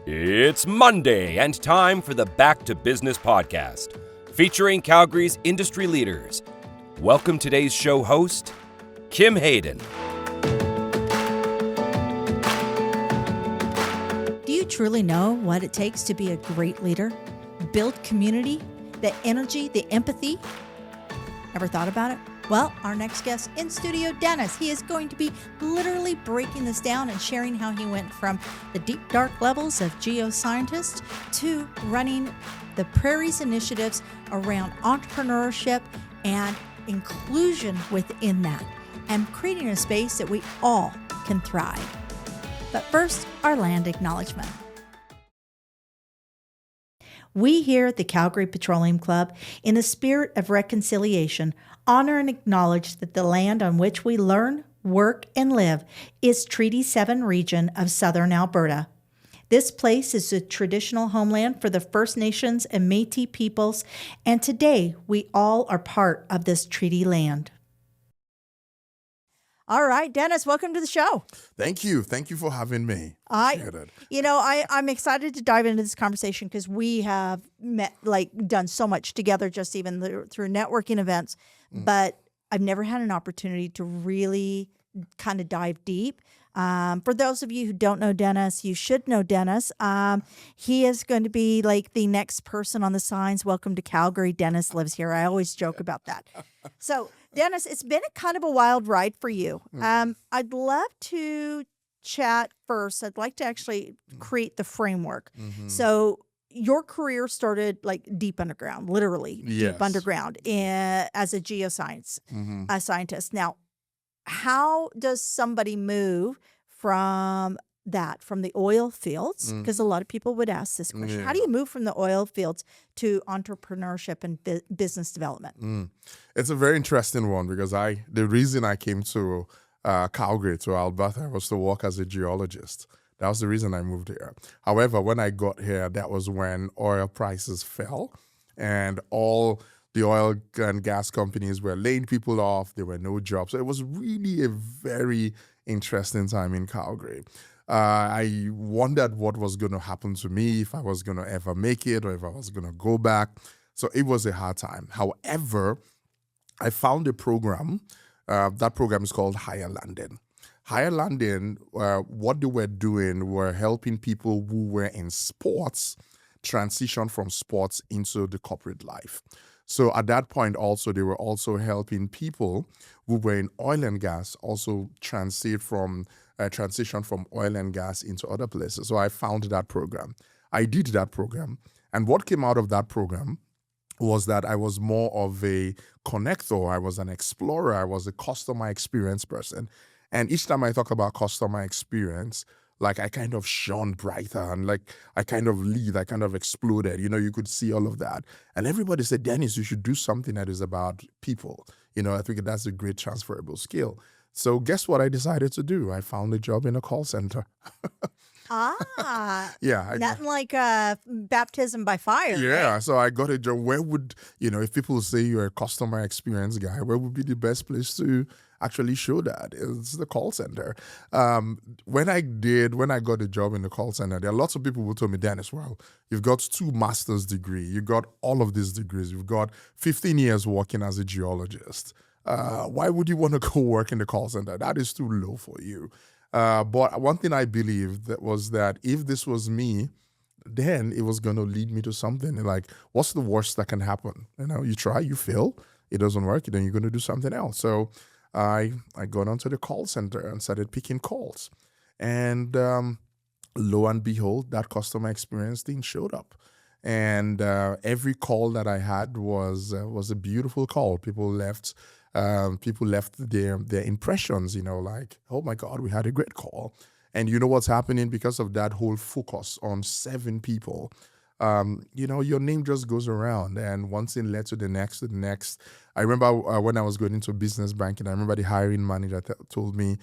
It's Monday and time for the Back to Business podcast, featuring Calgary's industry leaders. Welcome today's show host, Kim Hayden. Do you truly know what it takes to be a great leader? Build community, the energy, the empathy? Ever thought about it? Well, our next guest in studio, Dennis, he is going to be literally breaking this down and sharing how he went from the deep, dark levels of geoscientist to running the Prairies initiatives around entrepreneurship and inclusion within that, and creating a space that we all can thrive. But first, our land acknowledgement. We here at the Calgary Petroleum Club, in the spirit of reconciliation, honor and acknowledge that the land on which we learn, work, and live is Treaty 7 region of southern Alberta. This place is the traditional homeland for the First Nations and Métis peoples, and today we all are part of this treaty land. All right, Dennis, welcome to the show. Thank you. Thank you for having me. I'm excited to dive into this conversation because we have done so much together, just even through networking events. But I've never had an opportunity to really kind of dive deep. For those of you who don't know Dennis, you should know Dennis. He is going to be like the next person on the signs. Welcome to Calgary. Dennis lives here. I always joke about that. So, Dennis, it's been a kind of a wild ride for you. I'd love to chat first. I'd like to actually create the framework. So your career started like deep underground, literally deep underground as a geoscience scientist. Now, how does somebody move from the oil fields? Because a lot of people would ask this question. How do you move from the oil fields to entrepreneurship and business development? It's a very interesting one because the reason I came to Calgary, to Alberta, was to work as a geologist. That was the reason I moved here. However, when I got here, that was when oil prices fell and all the oil and gas companies were laying people off. There were no jobs. So it was really a very interesting time in Calgary. I wondered what was going to happen to me, if I was going to ever make it or if I was going to go back. So it was a hard time. However, I found a program. That program is called Higher Landing. Higher Landing, what they were doing were helping people who were in sports transition from sports into the corporate life. So at that point also, they were also helping people who were in oil and gas also transition from oil and gas into other places. So I found that program. I did that program. And what came out of that program was that I was more of a connector. I was an explorer. I was a customer experience person. And each time I talk about customer experience, like I kind of shone brighter and like I kind of exploded. You could see all of that. And everybody said, Dennis, you should do something that is about people. I think that's a great transferable skill. So guess what I decided to do? I found a job in a call center. Yeah. Nothing like baptism by fire. Yeah, right? So I got a job. Where would, if people say you're a customer experience guy, where would be the best place to actually show that? It's the call center. When I got a job in the call center, there are lots of people who told me, Dennis, well, you've got 2 master's degrees, you got all of these degrees, you've got 15 years working as a geologist. Why would you want to go work in the call center? That is too low for you. But one thing I believed was that if this was me, then it was going to lead me to something. Like, what's the worst that can happen? You try, you fail, it doesn't work, then you're going to do something else. So I got onto the call center and started picking calls. And lo and behold, that customer experience thing showed up. And every call that I had was a beautiful call. People left their impressions, like, oh my God, we had a great call. And you know what's happening because of that whole focus on 7 people? Your name just goes around, and one thing led to the next, I remember when I was going into business banking, I remember the hiring manager told me,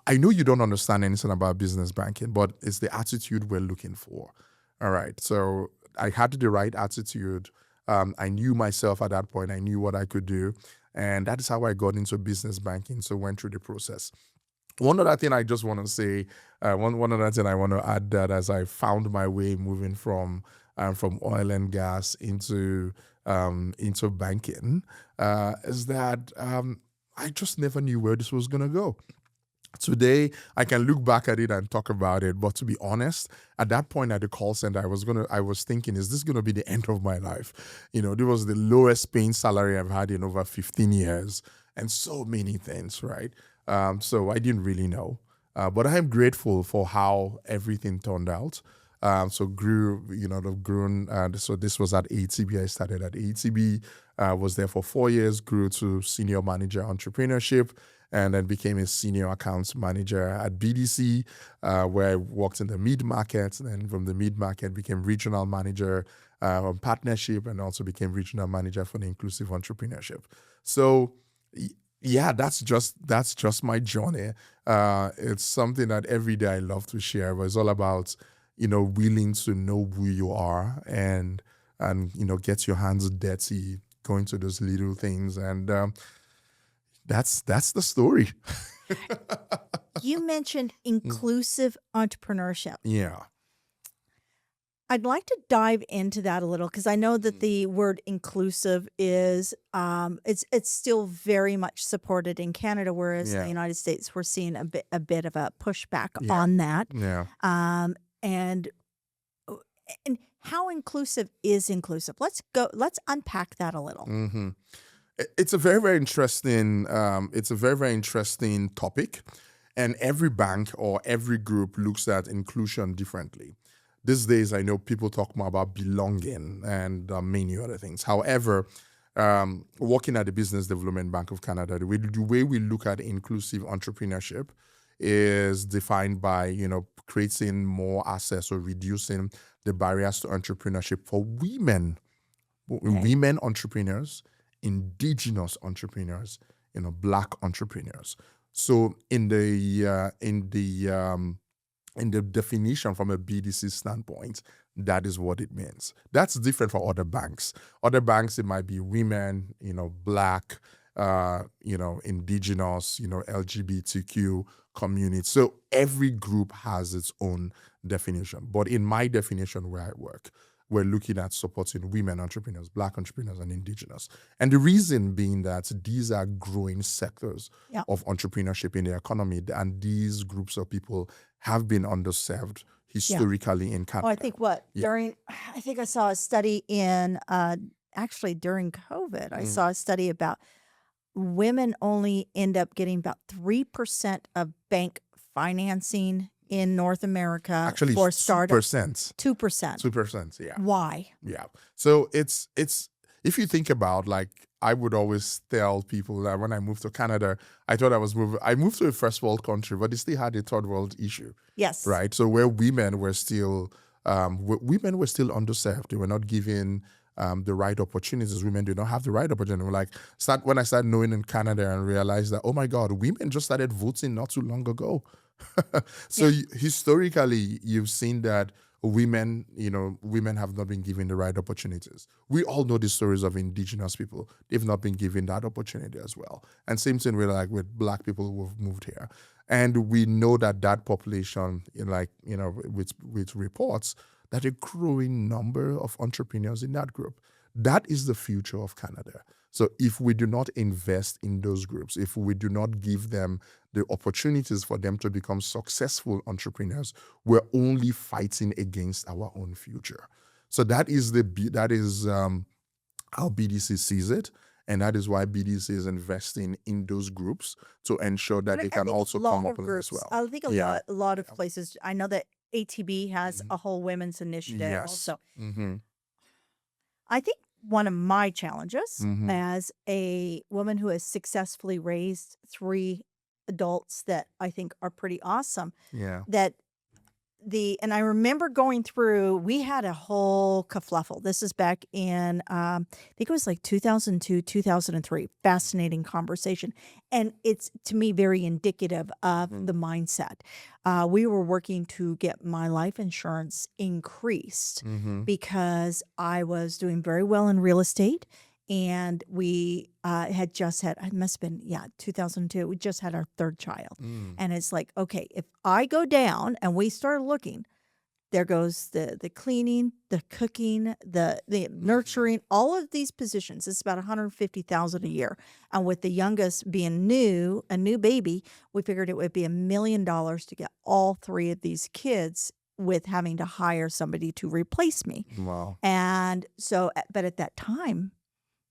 I know you don't understand anything about business banking, but it's the attitude we're looking for. All right. So I had the right attitude. I knew myself at that point. I knew what I could do. And that is how I got into business banking. So went through the process. One other thing I just want to say, one other thing I want to add, that as I found my way moving from oil and gas into banking, is that I just never knew where this was gonna go. Today, I can look back at it and talk about it, but to be honest, at that point at the call center, I was thinking, is this gonna be the end of my life? This was the lowest paying salary I've had in over 15 years, and so many things, right? So I didn't really know, but I am grateful for how everything turned out. So they've grown. So this was at ATB. I started at ATB, was there for 4 years, grew to senior manager entrepreneurship, and then became a senior accounts manager at BDC, where I worked in the mid-market. And then from the mid-market, became regional manager on partnership, and also became regional manager for the inclusive entrepreneurship. So yeah, that's just my journey. It's something that every day I love to share, but it's all about, willing to know who you are and get your hands dirty, going to those little things. And that's the story. You mentioned inclusive entrepreneurship. Yeah. I'd like to dive into that a little, because I know that the word inclusive is it's still very much supported in Canada, whereas in the United States we're seeing a bit of a pushback on that. Yeah. And how inclusive is inclusive? Let's unpack that a little. Mm-hmm. It's a very, very interesting. It's a very, very interesting topic, and every bank or every group looks at inclusion differently. These days, I know people talk more about belonging and many other things. However, working at the Business Development Bank of Canada, the way we look at inclusive entrepreneurship is defined by creating more access or reducing the barriers to entrepreneurship for women entrepreneurs, Indigenous entrepreneurs, Black entrepreneurs. So in the definition from a BDC standpoint, that is what it means. That's different for other banks. Other banks, it might be women, Black, Indigenous, LGBTQ community. So every group has its own definition. But in my definition where I work, we're looking at supporting women entrepreneurs, Black entrepreneurs, and Indigenous. And the reason being that these are growing sectors of entrepreneurship in the economy, and these groups of people have been underserved historically in Canada. I think I saw a study in, actually during COVID, I saw a study about women only end up getting about 3% of bank financing in North America. Actually, for startups. 2%. 2%, yeah. Why? Yeah. So it's if you think about, I would always tell people that when I moved to Canada, I thought I moved to a first world country, but it still had a third world issue. Yes. Right. So where women were still underserved. They were not given the right opportunities. Women do not have the right opportunity. When I started knowing in Canada and realized that, oh my God, women just started voting not too long ago. So historically, you've seen that women have not been given the right opportunities. We all know the stories of Indigenous people. They've not been given that opportunity as well. And same thing with Black people who have moved here. And we know that population, with reports, that a growing number of entrepreneurs in that group. That is the future of Canada. So if we do not invest in those groups, if we do not give them the opportunities for them to become successful entrepreneurs, we're only fighting against our own future. So that is how BDC sees it. And that is why BDC is investing in those groups to ensure that they can also come up with it as well. I think a lot of places, I know that ATB has a whole women's initiative also. Mm-hmm. I think one of my challenges as a woman who has successfully raised 3 adults that I think are pretty awesome. Yeah. And I remember going through, we had a whole kerfluffle. This is back in, I think it was 2002, 2003. Fascinating conversation. And it's, to me, very indicative of the mindset. We were working to get my life insurance increased because I was doing very well in real estate and we had just had, it must have been, 2002. We just had our third child. And it's like, okay, if I go down and we start looking, there goes the cleaning, the cooking, the nurturing, all of these positions. It's about $150,000 a year. And with the youngest being a new baby, we figured it would be $1 million to get all three of these kids with having to hire somebody to replace me. Wow. And so, but at that time,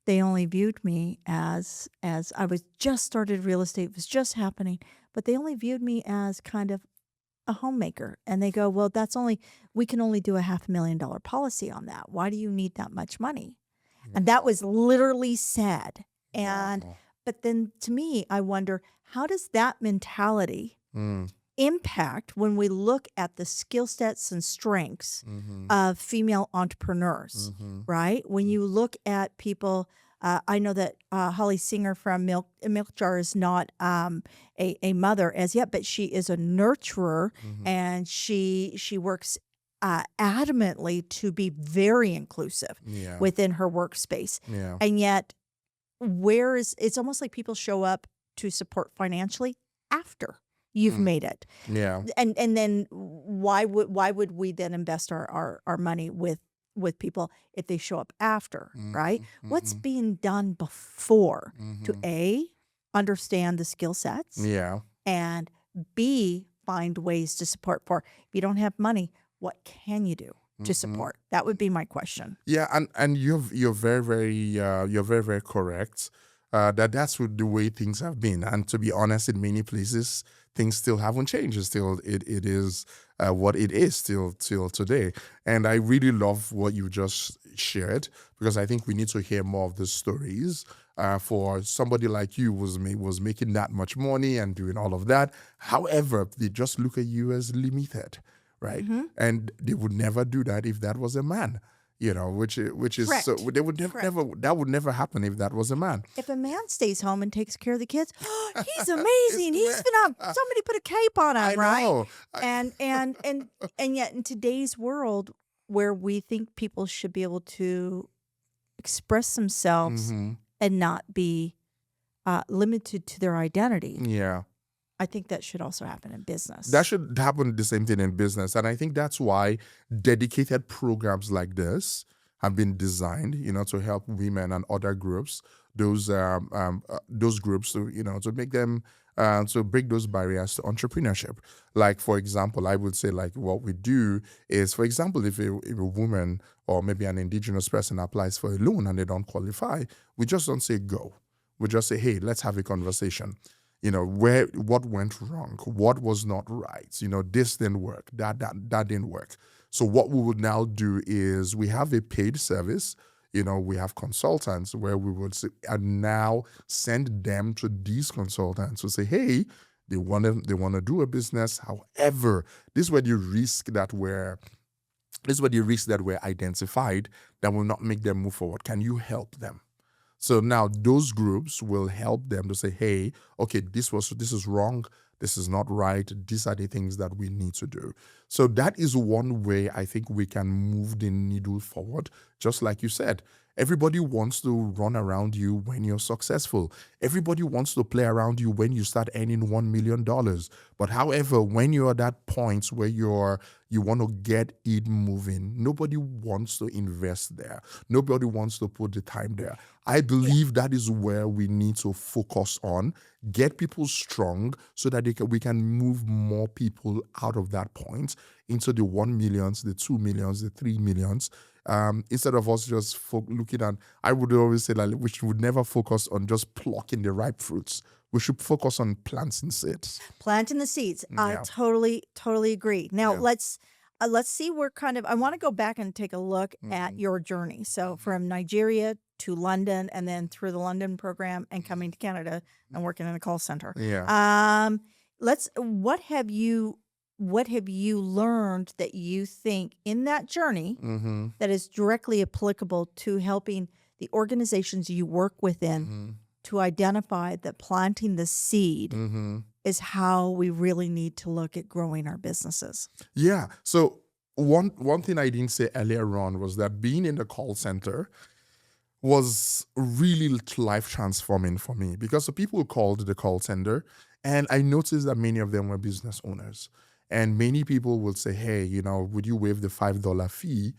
they only viewed me as I was just started real estate, it was just happening, but they only viewed me as kind of a homemaker. And they go, well, we can only do a $500,000 policy on that. Why do you need that much money? And that was literally said. And, but then to me, I wonder, how does that mentality impact when we look at the skill sets and strengths of female entrepreneurs, right? When you look at people, I know that Holly Singer from Milk Jar is not a mother as yet, but she is a nurturer, and she works adamantly to be very inclusive within her workspace. And yet, it's almost like people show up to support financially after you've made it. And then why would we then invest our money with people if they show up after, right? What's being done before to A, understand the skill sets, and B, find ways to support for. If you don't have money, what can you do to support? That would be my question. Yeah, and you're very very correct. That's the way things have been, and to be honest, in many places things still haven't changed. Still, it is what it is till today. And I really love what you just shared, because I think we need to hear more of the stories. For somebody like you was making that much money and doing all of that. However, they just look at you as limited, right? And they would never do that if that was a man. Which is Correct. So they would that would never happen if that was a man. If a man stays home and takes care of the kids, he's amazing. He's been somebody put a cape on him, I right? know. And yet in today's world, where we think people should be able to express themselves and not be limited to their identity. Yeah. I think that should also happen in business. That should happen the same thing in business. And I think that's why dedicated programs like this have been designed, to help women and other groups, those groups to make them, to break those barriers to entrepreneurship. Like, for example, I would say, like, what we do is, for example, if a woman or maybe an indigenous person applies for a loan and they don't qualify, we just don't say go. We just say, hey, let's have a conversation. What went wrong, what was not right, this didn't work, that didn't work. So what we would now do is we have a paid service, we have consultants where we would now send them to these consultants to say, hey, they want to do a business. However, these were the risks that were identified that will not make them move forward. Can you help them? So now those groups will help them to say, hey, okay, this is wrong, this is not right, these are the things that we need to do. So that is one way I think we can move the needle forward. Just like you said, everybody wants to run around you when you're successful. Everybody wants to play around you when you start earning $1 million. But however, when you're at that point where you want to get it moving, nobody wants to invest there. Nobody wants to put the time there. I believe that is where we need to focus on, get people strong so that we can move more people out of that point into the 1 millions, the 2 millions, the 3 millions. Instead of us just looking at, I would always say that we should never focus on just plucking the ripe fruits. We should focus on planting seeds. Planting the seeds. I totally agree. Now let's see where I want to go back and take a look at your journey. So from Nigeria to London, and then through the London program and coming to Canada and working in a call center. Yeah. What have you learned that you think in that journey that is directly applicable to helping the organizations you work within to identify that planting the seed is how we really need to look at growing our businesses? Yeah. So one thing I didn't say earlier on was that being in the call center, was really life transforming for me because the people called the call center, and I noticed that many of them were business owners. And many people would say, hey, would you waive the $5 fee?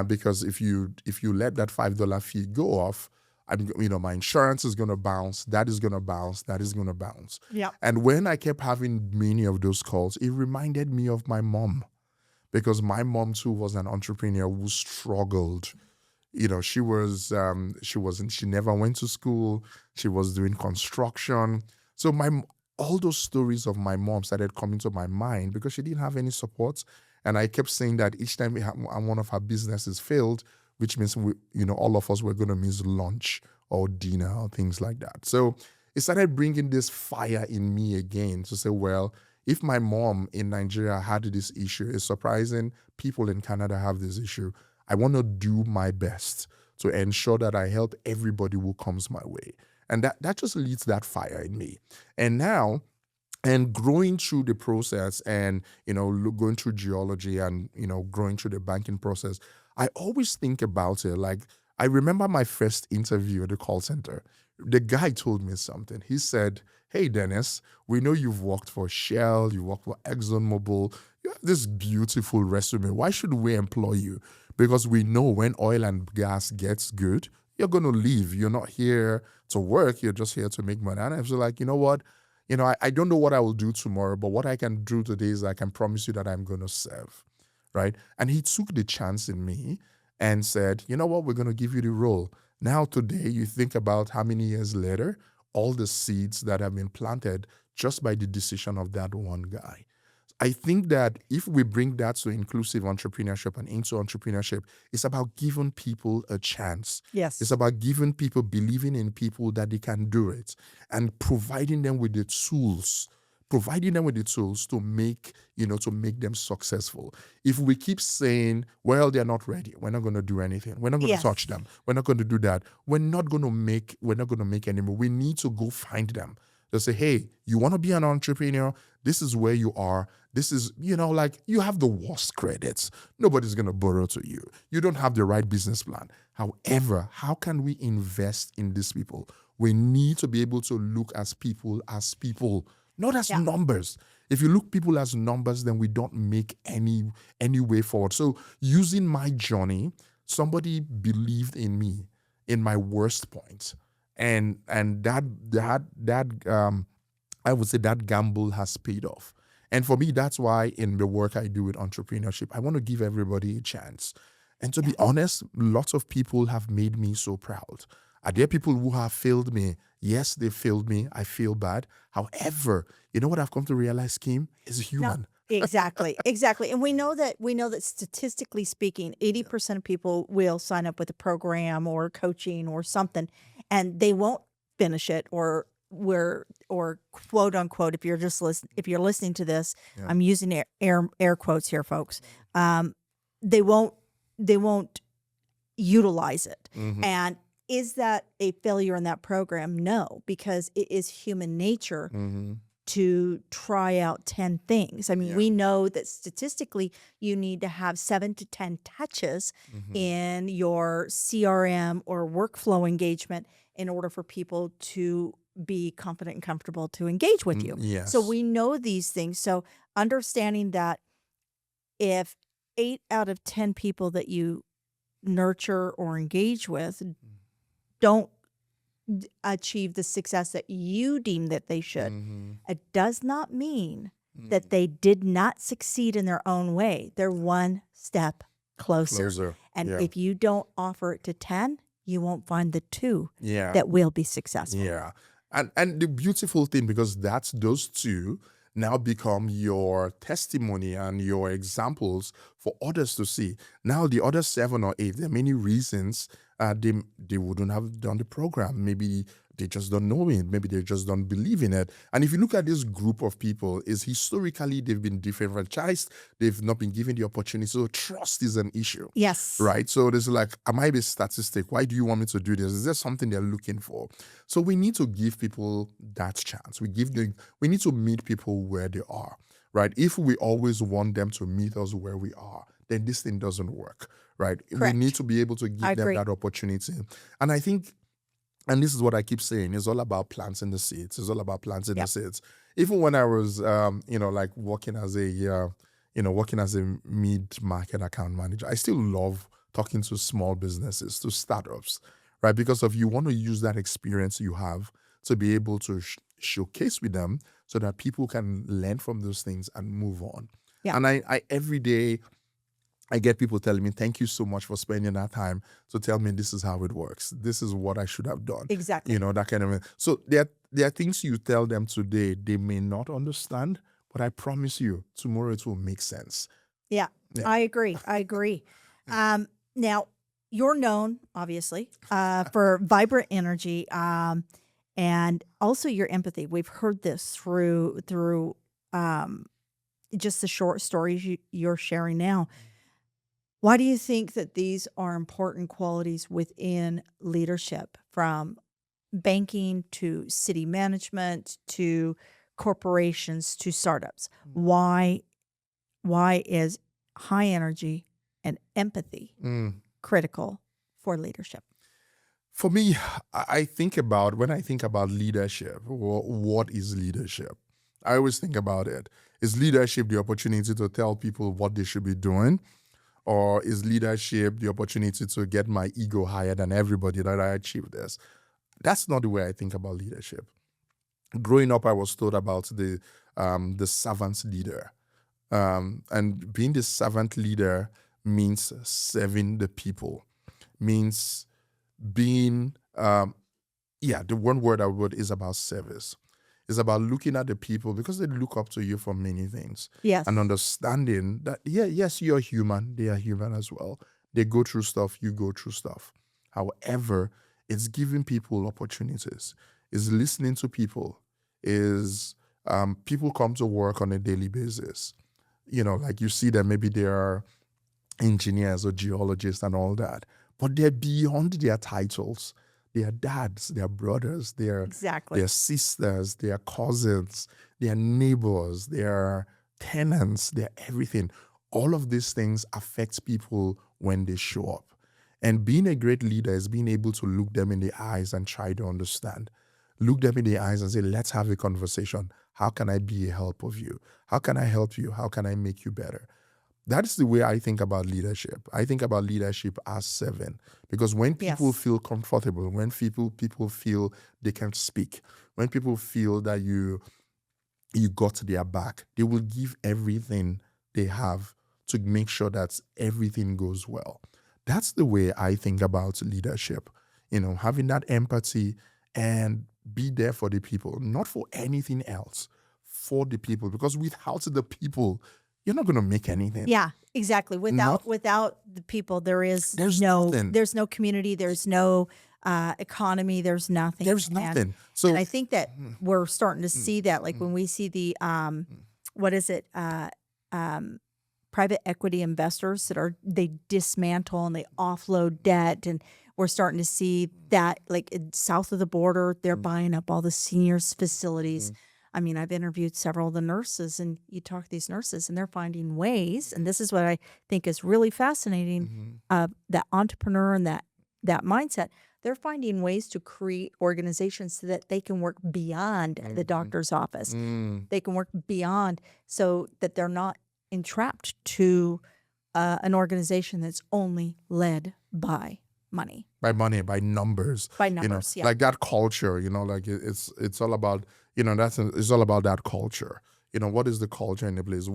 Because if you let that $5 fee go off, my insurance is going to bounce, that is going to bounce, that is going to bounce. Yeah. And when I kept having many of those calls, it reminded me of my mom, because my mom too was an entrepreneur who struggled. She never went to school. She was doing construction. So all those stories of my mom started coming to my mind because she didn't have any support. And I kept saying that each time one of her businesses failed, which means all of us were going to miss lunch or dinner or things like that. So it started bringing this fire in me again to say, well, if my mom in Nigeria had this issue, it's surprising people in Canada have this issue. I want to do my best to ensure that I help everybody who comes my way. And that just leads that fire in me. And now, and growing through the process and, going through geology and, growing through the banking process, I always think about it. Like, I remember my first interview at the call center. The guy told me something. He said, hey, Dennis, we know you've worked for Shell, you worked for ExxonMobil. You have this beautiful resume. Why should we employ you? Because we know when oil and gas gets good, you're going to leave. You're not here to work. You're just here to make money. And I was like, you know what? I don't know what I will do tomorrow, but what I can do today is I can promise you that I'm going to serve, right? And he took the chance in me and said, you know what? We're going to give you the role. Now today, you think about how many years later, all the seeds that have been planted just by the decision of that one guy. I think that if we bring that to inclusive entrepreneurship and into entrepreneurship, it's about giving people a chance. Yes. It's about giving people, believing in people that they can do it, and providing them with the tools to make, to make them successful. If we keep saying, well, they're not ready, we're not going to do anything, we're not going to touch them, we're not going to do that, we're not going to make any more. We need to go find them. They'll say, hey, you want to be an entrepreneur? This is where you are. This is, like, you have the worst credits. Nobody's going to borrow to you. You don't have the right business plan. However, how can we invest in these people? We need to be able to look at people as people, not as numbers. If you look people as numbers, then we don't make any way forward. So using my journey, somebody believed in me in my worst point. And that I would say that gamble has paid off. And for me, that's why in the work I do with entrepreneurship, I want to give everybody a chance. And to be honest, lots of people have made me so proud. Are there people who have failed me? Yes, they failed me. I feel bad. However, you know what I've come to realize, Kim, is human. No, exactly. And we know that statistically speaking, 80% of people will sign up with a program or coaching or something, and they won't finish it or quote unquote, if you're listening to this, I'm using air quotes here, folks. They won't utilize it. Mm-hmm. And is that a failure in that program? No, because it is human nature to try out 10 things. I mean, we know that statistically you need to have 7 to 10 touches in your CRM or workflow engagement in order for people to be confident and comfortable to engage with you. Yes. So we know these things. So understanding that if 8 out of 10 people that you nurture or engage with don't achieve the success that you deem that they should, it does not mean that they did not succeed in their own way. They're one step closer. And if you don't offer it to 10, you won't find the 2 that will be successful. Yeah. And the beautiful thing, because those 2 now become your testimony and your examples for others to see. Now, the other 7 or 8, there are many reasons they wouldn't have done the program. Maybe they just don't know it. Maybe they just don't believe in it. And if you look at this group of people, is historically they've been disenfranchised. They've not been given the opportunity. So trust is an issue. Yes. Right? So there's like, am I a statistic? Why do you want me to do this? Is there something they're looking for? So we need to give people that chance. We need to meet people where they are. Right? If we always want them to meet us where we are, then this thing doesn't work, right? Correct. We need to be able to give them that opportunity. And I think, and this is what I keep saying, it's all about planting the seeds. It's all about planting the seeds. Even when I was, like working as a mid-market account manager, I still love talking to small businesses, to startups, right? Because if you want to use that experience you have to be able to showcase with them so that people can learn from those things and move on. Yeah. And I every day, I get people telling me, thank you so much for spending that time to tell me this is how it works. This is what I should have done. Exactly. That kind of thing. So there are things you tell them today they may not understand, but I promise you, tomorrow it will make sense. Yeah. I agree. Now, you're known, obviously, for vibrant energy and also your empathy. We've heard this through just the short stories you're sharing now. Why do you think that these are important qualities within leadership, from banking to city management to corporations to startups? Why is high energy and empathy critical for leadership? For me, when I think about leadership, what is leadership? I always think about it. Is leadership the opportunity to tell people what they should be doing? Or is leadership the opportunity to get my ego higher than everybody that I achieve this? That's not the way I think about leadership. Growing up, I was told about the servant leader. And being the servant leader means serving the people, means being, the one word I would is about service. It's about looking at the people because they look up to you for many things. Yes. And understanding that, yes, you're human. They are human as well. They go through stuff. You go through stuff. However, it's giving people opportunities. It's listening to people. People come to work on a daily basis. Like you see that maybe they are engineers or geologists and all that, but they're beyond their titles. They are dads, they are brothers, they are sisters, they are cousins, they are neighbors, they are tenants, they are everything. All of these things affect people when they show up. And being a great leader is being able to look them in the eyes and try to understand. Look them in the eyes and say, let's have a conversation. How can I be a help of you? How can I help you? How can I make you better? That's the way I think about leadership. I think about leadership as serving. Because when people feel comfortable, when people feel they can speak, when people feel that you got their back, they will give everything they have to make sure that everything goes well. That's the way I think about leadership. Having that empathy and be there for the people, not for anything else, for the people. Because without the people, you're not going to make anything. Yeah, exactly. Without the people, there's no community, there's no economy, there's nothing. There's nothing. And I think that we're starting to see that, like when we see the private equity investors they dismantle and they offload debt, and we're starting to see that, like south of the border, they're buying up all the seniors facilities. I mean, I've interviewed several of the nurses, and you talk to these nurses, and they're finding ways, and this is what I think is really fascinating, that entrepreneur and that mindset. They're finding ways to create organizations so that they can work beyond the doctor's office. They can work beyond, so that they're not entrapped to an organization that's only led by money. By money, by numbers. By numbers, Like that culture, like it's all about, it's all about that culture. What is the culture in the place?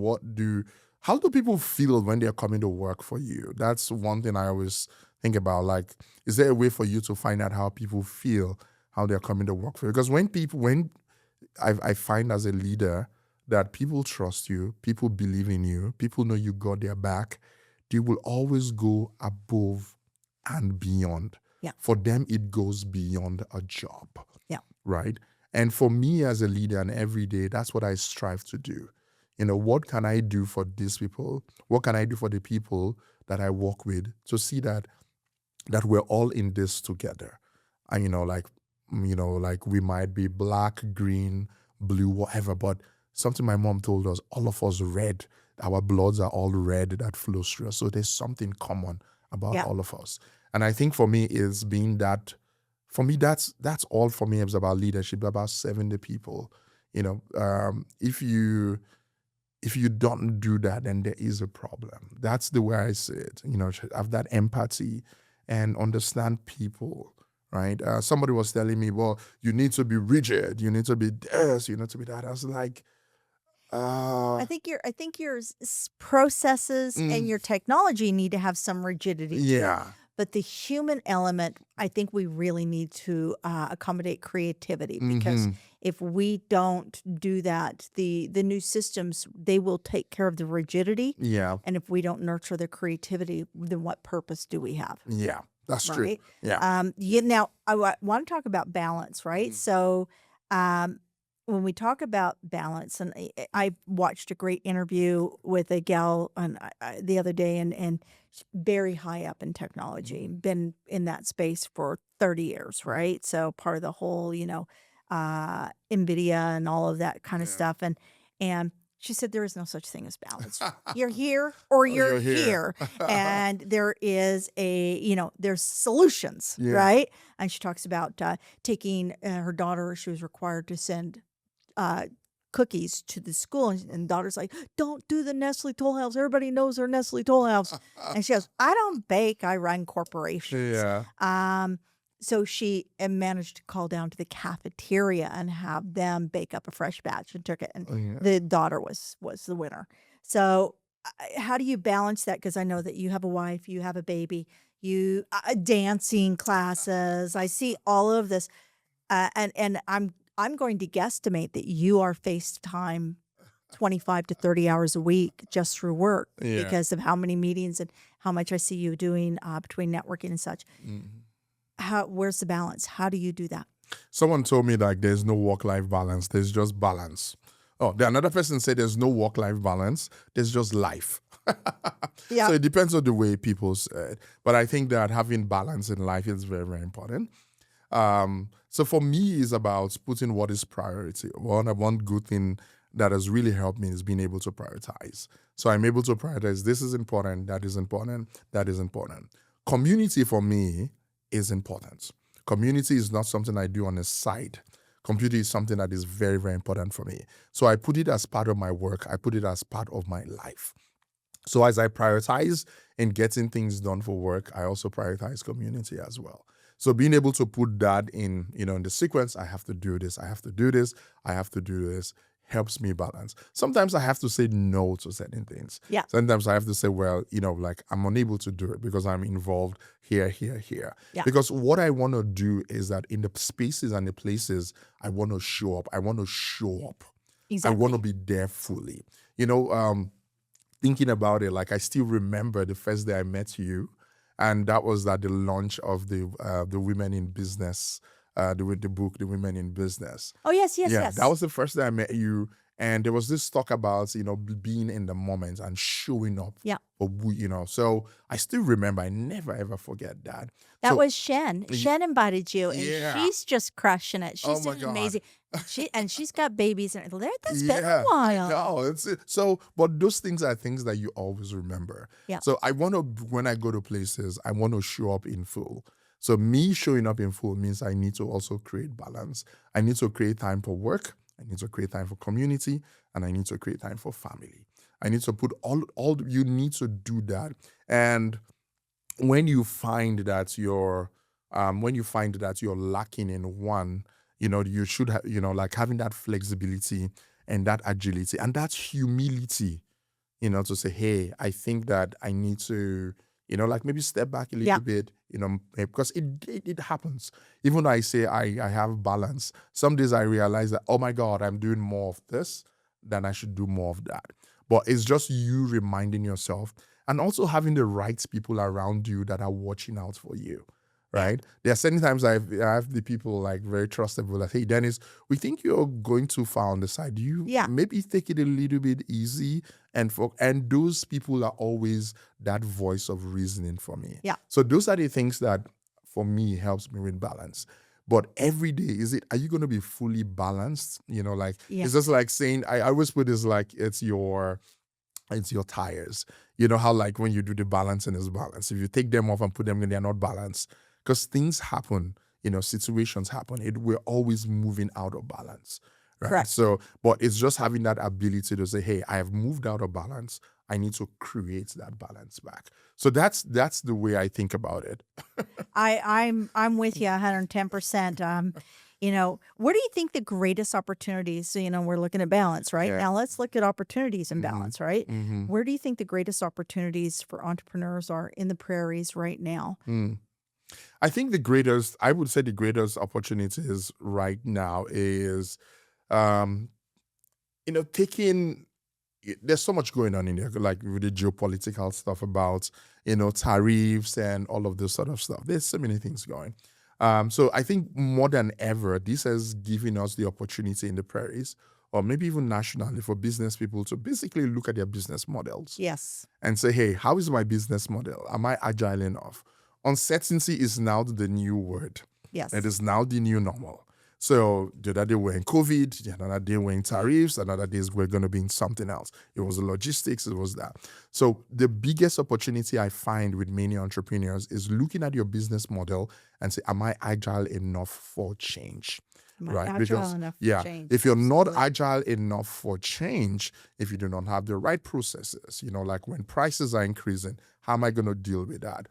How do people feel when they're coming to work for you? That's one thing I always think about. Like, is there a way for you to find out how people feel, how they're coming to work for you? Because when I find as a leader that people trust you, people believe in you, people know you got their back, they will always go above and beyond. Yeah. For them, it goes beyond a job. Yeah. Right? And for me as a leader, and every day, that's what I strive to do. What can I do for these people? What can I do for the people that I work with to see that we're all in this together? And, like we might be black, green, blue, whatever, but something my mom told us, all of us red. our bloods are all red that flows through us. So there's something common about Yeah. all of us. And I think for me is being that, for me, that's all for me. It's about leadership, about 70 people. If you don't do that, then there is a problem. That's the way I see it. Have that empathy and understand people, right? Somebody was telling me, well, you need to be rigid. You need to be this. You need to be that. I was like, I think your processes and your technology need to have some rigidity to it. yeah, But the human element, I think we really need to accommodate creativity, because if we don't do that, the new systems, they will take care of the rigidity. yeah, And if we don't nurture the creativity, then what purpose do we have? yeah. That's true. Right. Yeah. Now, I want to talk about balance, right? So, when we talk about balance, and I watched a great interview with a gal the other day, and she's very high up in technology, been in that space for 30 years, right? So part of the whole, NVIDIA and all of that kind of stuff, and she said there is no such thing as balance. You're here or you're here. And there is there's solutions, right? And she talks about taking her daughter, she was required to send cookies to the school. And daughter's like, don't do the Nestle Toll House. Everybody knows her Nestle Toll House. And she goes, I don't bake, I run corporations. Yeah. So she managed to call down to the cafeteria and have them bake up a fresh batch and took it. And the daughter was the winner. So how do you balance that? Because I know that you have a wife, you have a baby, you dancing classes. I see all of this. And I'm going to guesstimate that you are FaceTime 25 to 30 hours a week just through work because of how many meetings and how much I see you doing between networking and such. Where's the balance? How do you do that? Someone told me like there's no work-life balance. There's just balance. Oh, another person said there's no work-life balance. There's just life. Yeah. So it depends on the way people say it. But I think that having balance in life is very, very important. So for me, it's about putting what is priority. One good thing that has really helped me is being able to prioritize. So I'm able to prioritize, this is important, that is important, that is important. Community for me is important. Community is not something I do on the side. Community is something that is very, very important for me. So I put it as part of my work. I put it as part of my life. So as I prioritize in getting things done for work, I also prioritize community as well. So being able to put that in the sequence, I have to do this, I have to do this, I have to do this, helps me balance. Sometimes I have to say no to certain things. Yeah. Sometimes I have to say, well, I'm unable to do it because I'm involved here. Yeah. Because what I want to do is that in the spaces and the places I want to show up, Exactly. I want to be there fully. Thinking about it, like I still remember the first day I met you, and that was at the launch of the Women in Business, the book, The Women in Business. Oh, yes. That was the first day I met you. And there was this talk about, being in the moment and showing up. Yeah. So I still remember, I never ever forget that. That was Shen. Shen invited you, and she's just crushing it. She's my doing God. amazing. She's got babies, and that's been a while. No, but those things are things that you always remember. Yeah. So I want to, when I go to places, I want to show up in full. So me showing up in full means I need to also create balance. I need to create time for work. I need to create time for community, and I need to create time for family. I need to put all you need to do that. And when you find that you're lacking in one, you should have, like having that flexibility and that agility and that humility, to say, hey, I think that I need to, like maybe step back a little bit, because it happens. Even though I say I have balance, some days I realize that, oh my God, I'm doing more of this than I should do more of that. But it's just you reminding yourself and also having the right people around you that are watching out for you, right? There are certain times I have the people like very trustable that, hey, Dennis, we think you're going too far on the side. You maybe take it a little bit easy. And those people are always that voice of reasoning for me. Yeah. So those are the things that for me helps me with balance. But every day, are you going to be fully balanced? It's just like saying, I always put this like, it's your It's your tires. You know how like when you do the balancing is balance. If you take them off and put them in, they're not balanced. Because things happen, situations happen. We're always moving out of balance. Right. Correct. So, but it's just having that ability to say, hey, I have moved out of balance. I need to create that balance back. So that's the way I think about it. I'm with you 110%. Where do you think the greatest opportunities, we're looking at balance, right? Yeah. Now let's look at opportunities and balance, right? Mm-hmm. Where do you think the greatest opportunities for entrepreneurs are in the prairies right now? I think I would say the greatest opportunities right now is, there's so much going on in there, like with the geopolitical stuff about, tariffs and all of this sort of stuff. There's so many things going. So I think more than ever, this has given us the opportunity in the prairies, or maybe even nationally, for business people to basically look at their business models. Yes. And say, hey, how is my business model? Am I agile enough? Uncertainty is now the new word. Yes. It is now the new normal. So the other day we're in COVID, the other day we're in tariffs, another day we're going to be in something else. It was the logistics, it was that. So the biggest opportunity I find with many entrepreneurs is looking at your business model and say, am I agile enough for change? Agile enough for change. If you're not agile enough for change, if you do not have the right processes, like when prices are increasing, how am I going to deal with that?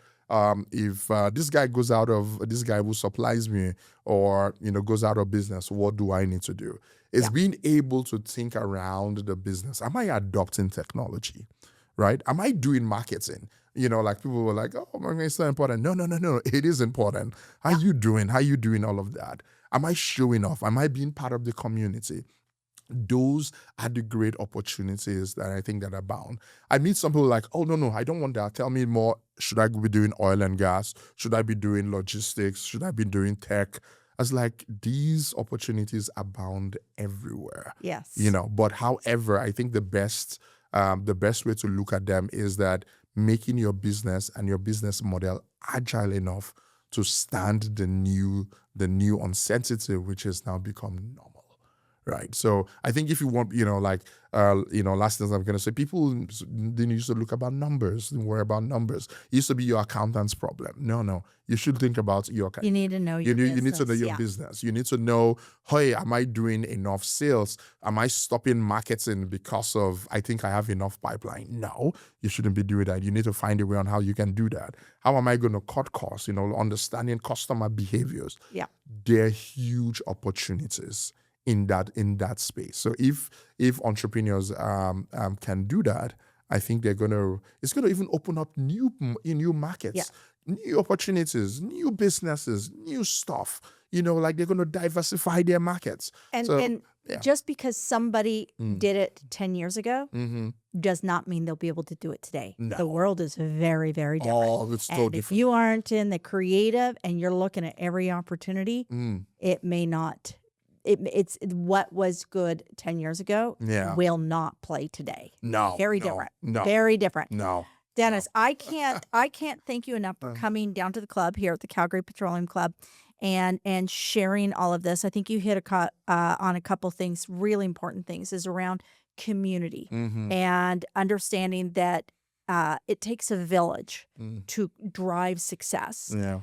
If this guy who supplies me or, goes out of business, what do I need to do? It's being able to think around the business. Am I adopting technology, right? Am I doing marketing? Like people were like, oh, it's not important. No. It is important. How you doing? How you doing all of that? Am I showing off? Am I being part of the community? Those are the great opportunities that I think that abound. I meet some people like, oh, no, I don't want that. Tell me more. Should I be doing oil and gas? Should I be doing logistics? Should I be doing tech? I was like, these opportunities abound everywhere. Yes. But however, I think the best way to look at them is that making your business and your business model agile enough to stand the new uncertainty, which has now become normal. Right. So I think if you want, last things I'm going to say, people didn't used to look about numbers, didn't worry about numbers. It used to be your accountant's problem. No. You should think about your... You need to know your business. You need to know your business. You need to know, hey, am I doing enough sales? Am I stopping marketing because of, I think I have enough pipeline? No, you shouldn't be doing that. You need to find a way on how you can do that. How am I going to cut costs? Understanding customer behaviors. Yeah. There are huge opportunities in that space. So if entrepreneurs can do that, I think it's gonna even open up new markets, new opportunities, new businesses, new stuff. Like they're gonna diversify their markets. And just because somebody did it 10 years ago does not mean they'll be able to do it today. No. The world is very, very different. Oh, it's so different. If you aren't in the creative and you're looking at every opportunity, it may not. It's what was good 10 years ago will not play today. No. Very different. No. Very different. No. Dennis, I can't thank you enough for coming down to the club here at the Calgary Petroleum Club and sharing all of this. I think you hit on a couple things, really important things, is around community and understanding that it takes a village to drive success. Yeah.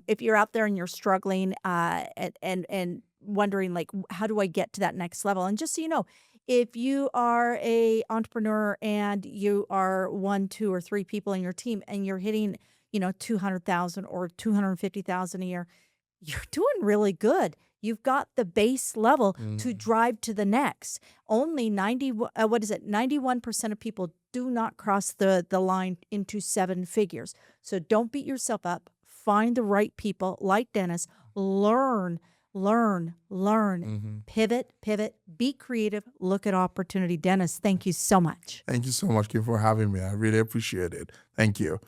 If you're out there and you're struggling and wondering, like, how do I get to that next level? And just so you know, if you are a entrepreneur and you are 1, 2, or 3 people in your team and you're hitting, $200,000 or $250,000 a year, you're doing really good. You've got the base level to drive to the next. Only 91% of people do not cross the line into 7 figures. So don't beat yourself up. Find the right people like Dennis. Learn, pivot, be creative, look at opportunity. Dennis, thank you so much. Thank you so much, Kim, for having me. I really appreciate it. Thank you.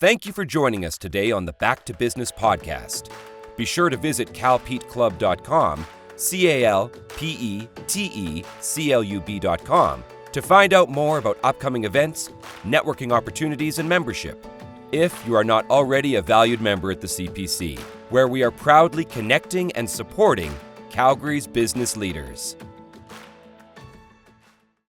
Thank you for joining us today on the Back to Business podcast. Be sure to visit calpeteclub.com, calpeteclub.com, to find out more about upcoming events, networking opportunities, and membership. If you are not already a valued member at the CPC, where we are proudly connecting and supporting Calgary's business leaders.